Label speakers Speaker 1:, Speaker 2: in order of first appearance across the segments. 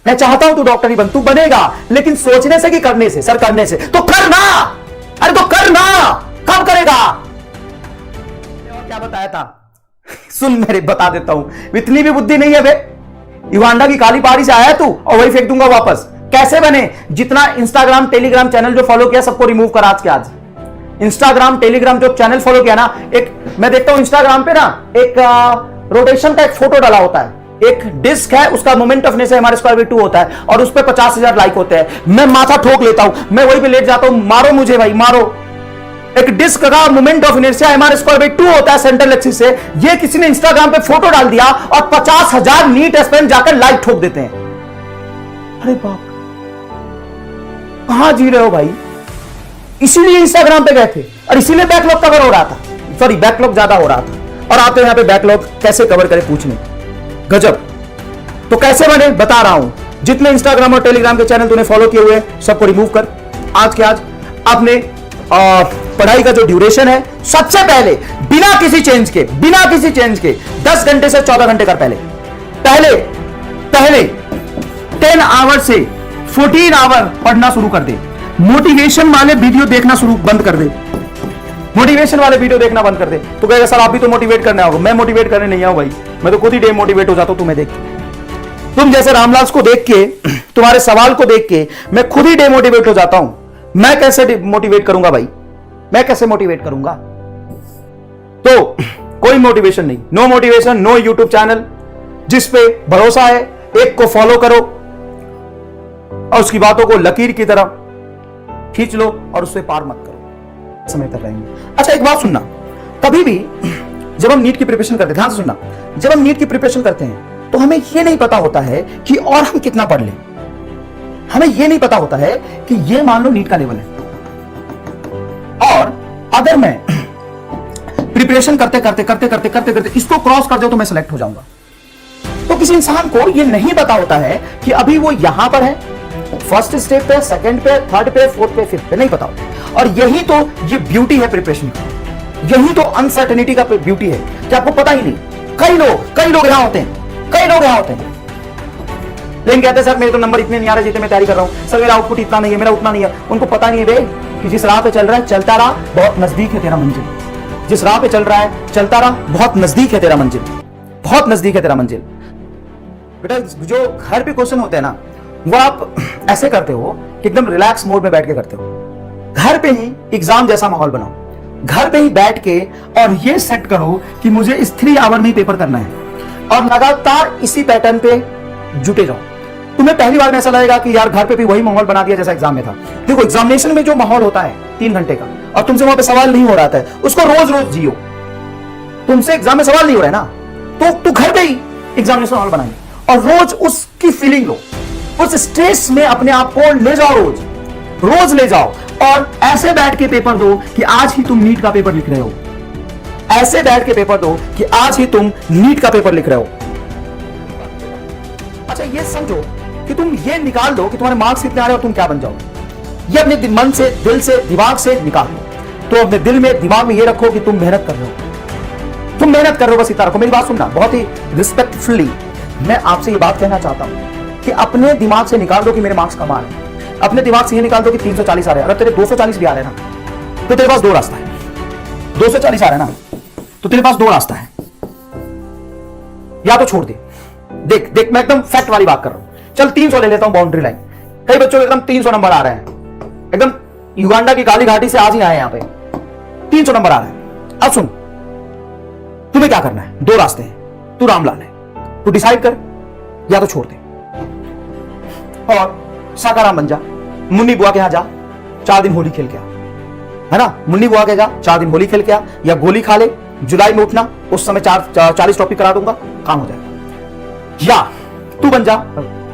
Speaker 1: मैं चाहता हूं तू डॉक्टर ही बन, तू बनेगा, लेकिन सोचने से कि करने से? सर करने से। तो करना, अरे तो करना, कब करेगा? और क्या बताया था? सुन मेरे, बता देता हूं, इतनी भी बुद्धि नहीं है बे। युगांडा की काली पहाड़ी से आया तू और वही फेंक दूंगा वापस। कैसे बने? जितना इंस्टाग्राम टेलीग्राम चैनल जो फॉलो किया सबको रिमूव कर आज के आज। इंस्टाग्राम टेलीग्राम जो चैनल फॉलो किया ना, एक मैं देखता हूं इंस्टाग्राम पे ना, एक रोटेशन का एक फोटो डाला होता है, एक डिस्क है, उसका मोमेंट ऑफ इनर्शिया m²/2 होता है और उस पर 50,000 लाइक होते हैं। मैं माथा ठोक लेता हूं, मैं वहीं पे लेट जाता हूं, मारो मुझे भाई मारो। एक डिस्क का मोमेंट ऑफ इनर्शिया m²/2 होता है सेंट्रल एक्सिस से। ये किसी ने इंस्टाग्राम पे फोटो डाल दिया और 50,000 नीट एस्पेन जाकर लाइक ठोक देते हैं। अरे बाप, कहां जी रहे हो भाई? इसीलिए इंस्टाग्राम पे गए थे और इसीलिए बैकलॉग कवर हो रहा था, सॉरी बैकलॉग ज्यादा हो रहा था। और आप तो यहां पे बैकलॉग कैसे कवर करें पूछने, गजब। तो कैसे बने बता रहा हूं। जितने इंस्टाग्राम और टेलीग्राम के चैनल तूने फॉलो किए हुए सबको रिमूव कर आज के आज। आपने पढ़ाई का जो ड्यूरेशन है, सबसे पहले बिना किसी चेंज के 10 घंटे से 14 घंटे कर। पहले 10 आवर से 14 आवर पढ़ना शुरू कर दे। मोटिवेशन वाले वीडियो देखना बंद कर दे। मोटिवेशन वाले वीडियो देखना बंद कर दे। तो कहेगा सर आप भी तो मोटिवेट करने आओगे। मैं मोटिवेट करने नहीं आऊं भाई, मैं तो खुद ही डेमोटिवेट हो जाता हूं तुम्हें देख के। तुम जैसे रामलाल को देख के, तुम्हारे सवाल को देख के मैं खुद ही डेमोटिवेट हो जाता हूं। मैं कैसे मोटिवेट करूंगा भाई? मैं कैसे मोटिवेट करूंगा? तो कोई मोटिवेशन नहीं, no motivation, no YouTube channel. जिस पे भरोसा है एक को फॉलो करो और उसकी बातों को लकीर की तरह खींच लो और उससे पार मत करो, समय तक रहेंगे। अच्छा एक बात सुनना, कभी भी जब हम नीट की प्रिपरेशन करते हैं, ध्यान से सुनना, जब हम नीट की प्रिपरेशन करते हैं तो हमें यह नहीं पता होता है कि और हम कितना पढ़ लें। हमें यह नहीं पता होता है कि ये मान लो नीट का लेवल है और अगर मैं प्रिपरेशन करते इसको क्रॉस कर जाऊं तो मैं सिलेक्ट हो जाऊंगा। तो किसी इंसान को यह नहीं पता होता है कि अभी वो यहां पर है, फर्स्ट स्टेप पे, सेकंड पे, थर्ड पे, फोर्थ पे, फिफ्थ पे, नहीं पता होता। और यही तो ये ब्यूटी है प्रिपरेशन की, यही तो अनसर्टेनिटी का ब्यूटी है कि आपको पता ही नहीं। कई लोग यहां होते हैं, लेकिन कहते हैं सर मेरे तो नंबर इतने नहीं आ रहे जितने मैं तैयारी कर रहा हूं, सर मेरा आउटपुट इतना नहीं है, मेरा उतना नहीं है। उनको पता नहीं है बे कि जिस राह पे चल रहा है चलता रहा, बहुत नजदीक है तेरा मंजिल। जिस राह पे चल रहा है चलता रहा, बहुत नजदीक है तेरा मंजिल, बहुत नजदीक है तेरा मंजिल। बेटा जो घर पे क्वेश्चन होते हैं ना, वो आप ऐसे करते हो कि एकदम रिलैक्स मोड में बैठ के करते हो। घर पे ही एग्जाम जैसा माहौल बनाओ, घर पे ही बैठ के और ये सेट करो कि मुझे इस 3 आवर में ही पेपर करना है और लगातार इसी पैटर्न पे जुटे जाओ। तुम्हें पहली बार में ऐसा लगेगा कि यार घर पे भी वही माहौल बना दिया जैसा एग्जाम में था। देखो एग्जामिनेशन में जो माहौल होता है 3 घंटे का और तुमसे वहां पे सवाल नहीं हो रहा था, उसको रोज रोज जियो। तुमसे एग्जाम में सवाल नहीं हो रहा है ना, तो तू घर पे ही एग्जामिनेशन माहौल बनाइए और रोज उसकी फीलिंग लो, उस स्ट्रेस में अपने आप को ले जाओ, रोज ले जाओ और ऐसे बैठ के पेपर दो कि आज ही तुम नीट का पेपर लिख रहे हो। ऐसे बैठ के पेपर दो कि आज ही तुम नीट का पेपर लिख रहे हो। अच्छा ये समझो कि तुम ये निकाल दो कि तुम्हारे मार्क्स कितने आ रहे हो, तुम क्या बन जाओगे। ये अपने मन से, दिल से, दिमाग से निकाल दो। तो अपने दिल में, दिमाग में ये रखो कि तुम मेहनत कर रहे हो, तुम मेहनत कर रहे हो, बस इतना रखो। मेरी बात सुनना बहुत ही रिस्पेक्टफुली, मैं आपसे ये बात कहना चाहता हूं कि अपने दिमाग से निकाल दो कि मेरे मार्क्स कम आ रहे हैं। अपने दिमाग से ये निकाल दो कि 340 आ रहे हैं। अगर तेरे 240 भी आ रहे हैं ना, तो तेरे पास 2 रास्ता है। 240 आ रहे हैं ना, तो तेरे पास 2 रास्ता है। या तो छोड़ दे, देख मैं एकदम फैक्ट वाली बात कर रहा हूं। चल 300 ले लेता हूं बाउंड्री लाइन। कई बच्चों के एकदम 300 नंबर आ रहे हैं, एकदम युगांडा की काली घाटी से आज ही आए यहां पे, 300 नंबर आ रहे हैं। अब सुन, तुम्हें क्या करना है? 2 रास्ते हैं, तू रामलाल है, तू डिसाइड कर, या तो छोड़ दे और साकाराम बन जा। मुन्नी बुआ के यहां जा, 4 दिन होली खेल के आ, है ना। मुन्नी बुआ के जा, 4 दिन होली खेल के आ, या गोली खा ले, जुलाई में उठना, उस समय 40 टॉपिक करा दूंगा, काम हो जाएगा। या तू बन जा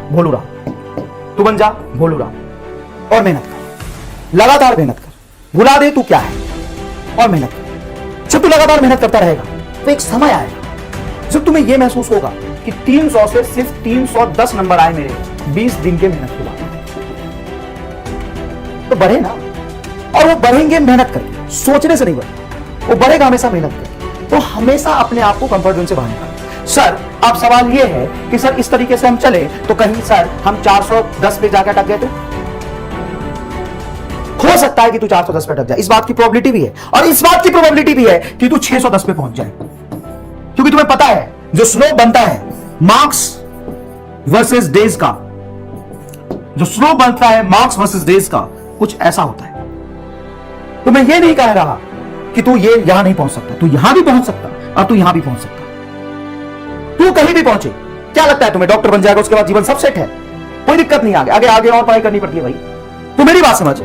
Speaker 1: भोलू राम, तू बन जा भोलू राम और मेहनत कर, लगातार मेहनत कर। भुला दे तू क्या है और मेहनत कर। जब तू लगातार मेहनत करता रहेगा तो एक समय आएगा जब तुम्हें यह महसूस होगा कि 300 से सिर्फ 310 नंबर आए मेरे 20 दिन के मेहनत के बाद, तो बढ़े ना। और वो बढ़ेंगे मेहनत करके, सोचने से नहीं बढ़े, वो बढ़ेगा हमेशा मेहनत करके। तो हमेशा अपने आप को कंफर्ट जोन से बाहर निकाल। सर अब सवाल यह है कि सर इस तरीके से हम चले तो कहीं सर हम 410 पे जाकर अटक गए तो हो सकता है कि तू 410 पे अटक जाए, इस बात की प्रोबेबिलिटी भी है, और इस बात की प्रोबेबिलिटी भी है कि तू 610 पे पहुंच जाए, क्योंकि तुम्हें पता है जो स्लोप बनता है मार्क्स वर्सेस डेज का, जो स्लोप बनता है मार्क्स वर्सेस डेज का, कुछ ऐसा होता है। तो मैं ये नहीं कह रहा कि तू ये यहां नहीं पहुंच सकता, तू यहां भी पहुंच सकता और तू यहां भी पहुंच सकता, तू कहीं भी पहुंचे। क्या लगता है तुम्हें डॉक्टर बन जाएगा उसके बाद जीवन सब सेट है, कोई दिक्कत नहीं, आगे आगे आगे और पढ़ाई करनी पड़ती है भाई। तू मेरी बात समझ,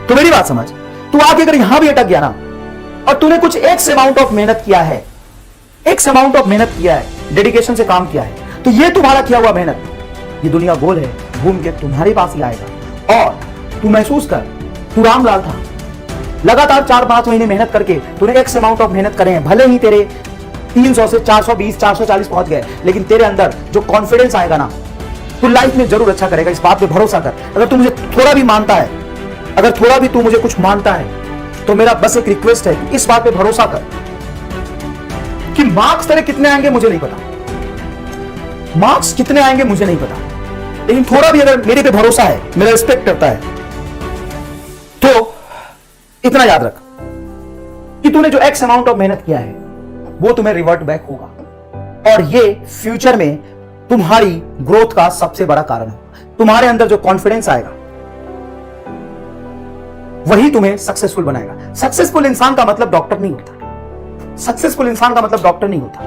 Speaker 1: तू मेरी बात समझ, तू आगे अगर यहां भी अटक गया ना और तूने कुछ एक्स अमाउंट ऑफ मेहनत किया है, एक्स अमाउंट ऑफ मेहनत किया है, डेडिकेशन से काम किया है, तो ये तुम्हारा किया हुआ मेहनत, ये दुनिया गोल है, घूम के तुम्हारे पास ही आएगा। और तू महसूस कर, तू रामलाल था, लगातार 4-5 महीने मेहनत करके तूने एक्स अमाउंट ऑफ मेहनत करे हैं, भले ही तेरे 300 से 420 440 पहुंच गए, लेकिन तेरे अंदर जो कॉन्फिडेंस आएगा ना, तू लाइफ में जरूर अच्छा करेगा, इस बात पे भरोसा कर। अगर तू मुझे थोड़ा भी मानता है, अगर थोड़ा भी तू मुझे कुछ मानता है, तो मेरा बस एक रिक्वेस्ट है कि इस बात पे भरोसा कर कि मार्क्स तेरे कितने आएंगे मुझे नहीं पता, मार्क्स कितने आएंगे मुझे नहीं पता, लेकिन थोड़ा भी अगर मेरे पे भरोसा है, मेरा रिस्पेक्ट करता है, तो इतना याद रख कि तूने जो एक्स अमाउंट ऑफ मेहनत किया है वो तुम्हें रिवर्ट बैक होगा, और ये फ्यूचर में तुम्हारी ग्रोथ का सबसे बड़ा कारण है। तुम्हारे अंदर जो कॉन्फिडेंस आएगा वही तुम्हें सक्सेसफुल बनाएगा। सक्सेसफुल इंसान का मतलब डॉक्टर नहीं होता, सक्सेसफुल इंसान का मतलब डॉक्टर नहीं होता,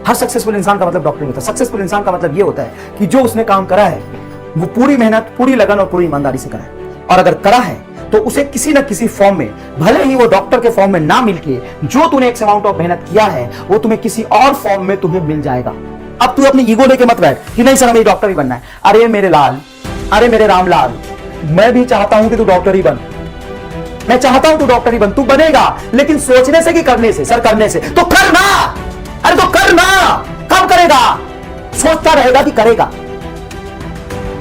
Speaker 1: हर सक्सेसफुल इंसान का मतलब डॉक्टर नहीं होता। सक्सेसफुल इंसान का मतलब यह होता है कि जो उसने काम करा है वो पूरी मेहनत, पूरी लगन और पूरी ईमानदारी से करा है, और अगर करा है तो उसे किसी ना किसी फॉर्म में, भले ही वो डॉक्टर के फॉर्म में ना मिलके, जो तूने एक अमाउंट ऑफ मेहनत किया है वो तुम्हें किसी और फॉर्म में तुम्हें मिल जाएगा। अब तू अपनी ईगो लेके मत बैठ कि नहीं सर हमें डॉक्टर ही बनना है। अरे मेरे लाल, अरे मेरे रामलाल, मैं भी चाहता हूं कि तू डॉक्टर ही बन, मैं चाहता हूं तू डॉक्टर ही बन, तू बनेगा, लेकिन सोचने से कि करने से? सर करने से, तो करना, अरे तो करना। कब करेगा? सोचता रहेगा कि करेगा।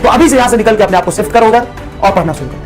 Speaker 1: तो अभी से यहां से निकल के अपने आप को शिफ्ट करो उधर और पढ़ना शुरू कर।